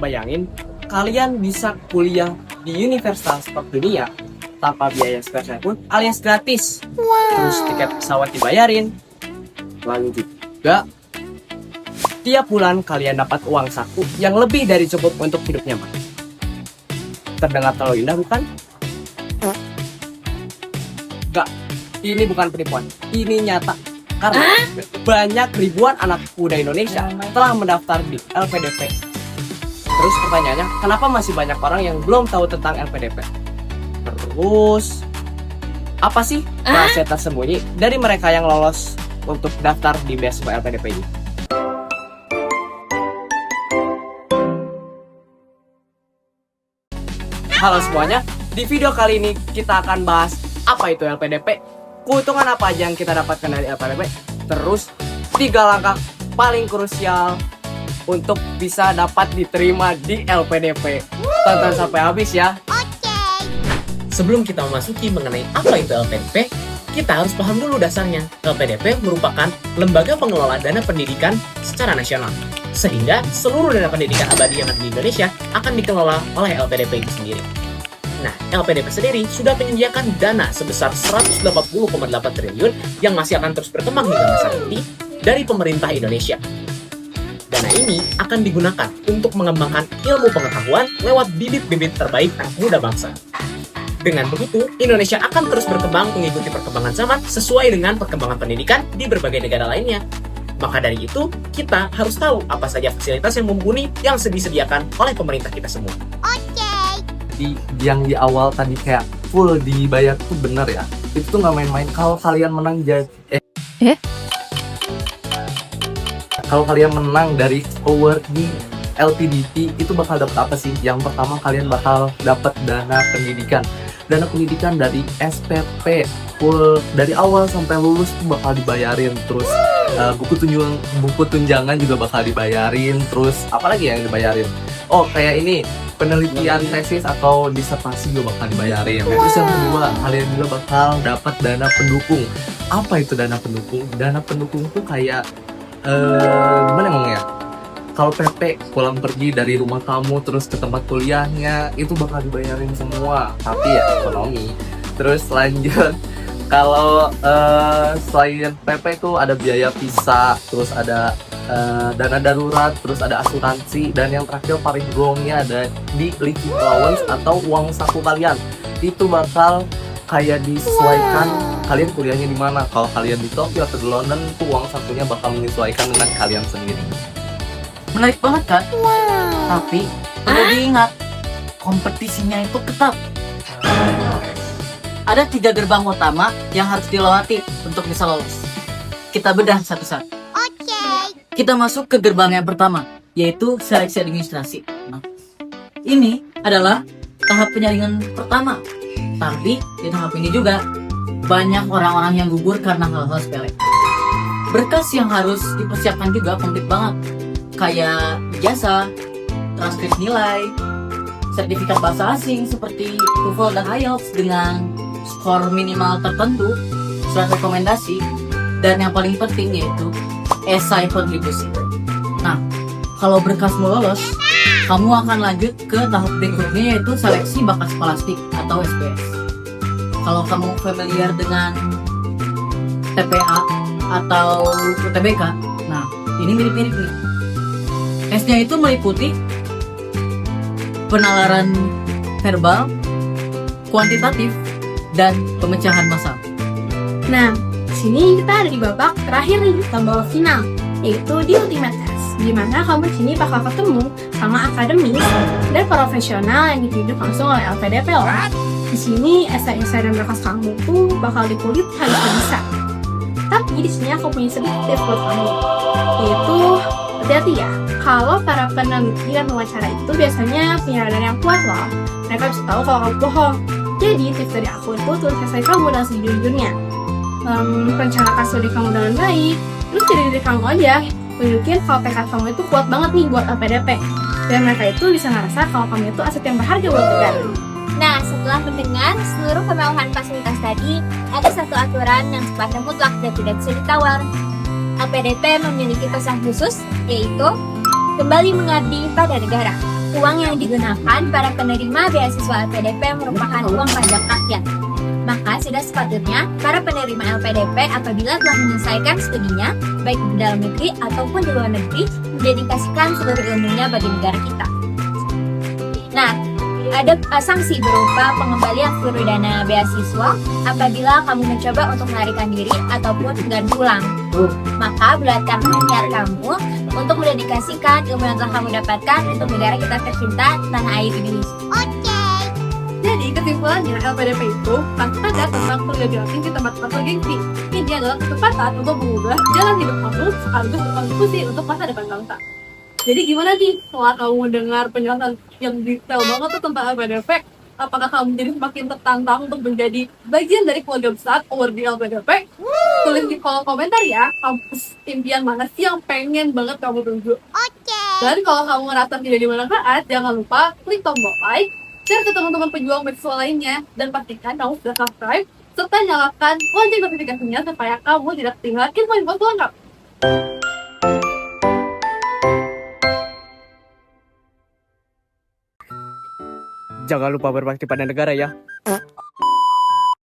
Bayangin, kalian bisa kuliah di universitas top dunia tanpa biaya sepeser pun alias gratis. Terus tiket pesawat dibayarin. Lalu juga tiap bulan kalian dapat uang saku yang lebih dari cukup untuk hidup nyaman. Terdengar terlalu indah bukan? Enggak, ini bukan penipuan, ini nyata. Karena banyak ribuan anak muda Indonesia telah mendaftar di LPDP. Terus pertanyaannya, kenapa masih banyak orang yang belum tahu tentang LPDP? Terus, apa sih rahasia tersembunyi dari mereka yang lolos untuk daftar di beasiswa LPDP ini? Halo semuanya, di video kali ini kita akan bahas apa itu LPDP, keuntungan apa aja yang kita dapatkan dari LPDP, terus 3 langkah paling krusial untuk bisa dapat diterima di LPDP. Tonton sampai habis ya. Sebelum kita memasuki mengenai apa itu LPDP, kita harus paham dulu dasarnya. LPDP merupakan lembaga pengelola dana pendidikan secara nasional. Sehingga seluruh dana pendidikan abadi yang ada di Indonesia akan dikelola oleh LPDP itu sendiri. Nah, LPDP sendiri sudah menyediakan dana sebesar 180,8 triliun yang masih akan terus berkembang hingga masa nanti dari pemerintah Indonesia. Dana ini akan digunakan untuk mengembangkan ilmu pengetahuan lewat bibit-bibit terbaik anak muda bangsa. Dengan begitu, Indonesia akan terus berkembang mengikuti perkembangan zaman sesuai dengan perkembangan pendidikan di berbagai negara lainnya. Maka dari itu, kita harus tahu apa saja fasilitas yang mumpuni yang disediakan oleh pemerintah kita semua. Yang di awal tadi kayak full dibayar tuh bener ya, itu tuh nggak main-main. Kalau kalian menang kalau kalian menang dari award di LPDP itu bakal dapat apa sih? Yang pertama, kalian bakal dapat dana pendidikan dari SPP full dari awal sampai lulus tuh bakal dibayarin. Terus buku tunjangan juga bakal dibayarin. Terus apalagi yang dibayarin? Oh, kayak ini penelitian tesis atau disertasi juga bakal dibayarin. Terus yang kedua, kalian juga bakal dapat dana pendukung. Apa itu dana pendukung? Dana pendukung tuh kayak gimana ngomongnya? Kalau PP pulang pergi dari rumah kamu terus ke tempat kuliahnya itu bakal dibayarin semua, tapi ya ekonomi. Terus lanjut, kalau selain PP itu ada biaya visa, terus ada dana darurat, terus ada asuransi, dan yang terakhir paling gongnya ada di living allowance atau uang saku kalian. Itu bakal kayak disesuaikan kalian kuliahnya di mana. Kalau kalian di Tokyo atau di London, tuh uang sakunya bakal menyesuaikan dengan kalian sendiri. Menarik banget kan? Tapi perlu diingat, kompetisinya itu ketat. Ada 3 gerbang utama yang harus dilewati untuk bisa lolos. Kita bedah satu-satu. Kita masuk ke gerbang yang pertama, yaitu seleksi administrasi. Nah, ini adalah tahap penyaringan pertama. Tapi di tahap ini juga banyak orang-orang yang gugur karena hal-hal sepele. Berkas yang harus dipersiapkan juga komplit banget, kayak ijazah, transkrip nilai, sertifikat bahasa asing seperti TOEFL dan IELTS dengan skor minimal tertentu, surat rekomendasi, dan yang paling penting yaitu esai kontribusi. Nah, kalau berkasmu lolos, kamu akan lanjut ke tahap berikutnya yaitu seleksi bakat skolastik atau SPS. Kalau kamu familiar dengan TPA atau UTBK, nah ini mirip-mirip nih. Tesnya itu meliputi penalaran verbal, kuantitatif, dan pemecahan massal. Nah, di sini kita ada di babak terakhir nih, babak final, yaitu di ultimate test, di mana kamu di sini bakal ketemu sama akademis dan profesional yang ditunjuk langsung oleh LPDP loh. Di sini esai-esai dan berkas kamu tuh bakal dikulik habis bisa. Tapi di sini aku punya sedikit tips buat kamu, yaitu hati-hati ya. Kalau para peneliti dan wawancara itu biasanya punya radar yang kuat loh. Mereka bisa tahu kalau kamu bohong. Jadi tips dari aku itu tulis esai kamu dengan sejujurnya. Rencanakan studi kamu dengan baik. Terus jadi diri kamu aja. Tunjukin kalau tekad kamu itu kuat banget nih buat LPDP. Dan mereka itu bisa ngerasa kalau kamu itu aset yang berharga buat negara. Nah, setelah mendengar seluruh kemewahan fasilitas tadi, ada satu aturan yang sifatnya mutlak dan tidak bisa ditawar. LPDP memiliki pesan khusus, yaitu kembali mengabdi pada negara. Uang yang digunakan para penerima beasiswa LPDP merupakan uang pajak rakyat. Maka sudah sepatutnya para penerima LPDP apabila telah menyelesaikan studinya, baik di dalam negeri ataupun di luar negeri, mendedikasikan seluruh ilmunya bagi negara kita. Nah, ada sanksi berupa pengembalian seluruh dana beasiswa apabila kamu mencoba untuk melarikan diri ataupun enggan pulang. Maka bulatkan niat kamu untuk mendedikasikan ilmu yang telah kamu dapatkan untuk negara kita tercinta, tanah air Indonesia. Jadi kesimpulannya LPDP itu ada tentang pergaulan di tempat-tempat bergengsi. Ini adalah kesempatan untuk mengubah jalan hidup kamu sekaligus berkontribusi untuk masa depan bangsa. Jadi gimana nih setelah kamu mendengar penjelasan yang detail banget tuh tentang LPDP, apakah kamu jadi semakin tertantang untuk menjadi bagian dari keluarga besar Award di LPDP? Tulis di kolom komentar ya, kampus impian mana sih yang pengen banget kamu tuju. Dan kalau kamu merasa tidak dimanfaat, jangan lupa klik tombol like, share ke teman-teman pejuang beasiswa lainnya, dan pastikan kamu sudah subscribe, serta nyalakan lonceng notifikasinya supaya kamu tidak ketinggalan info-info lengkap. Jangan lupa berbakti pada negara ya.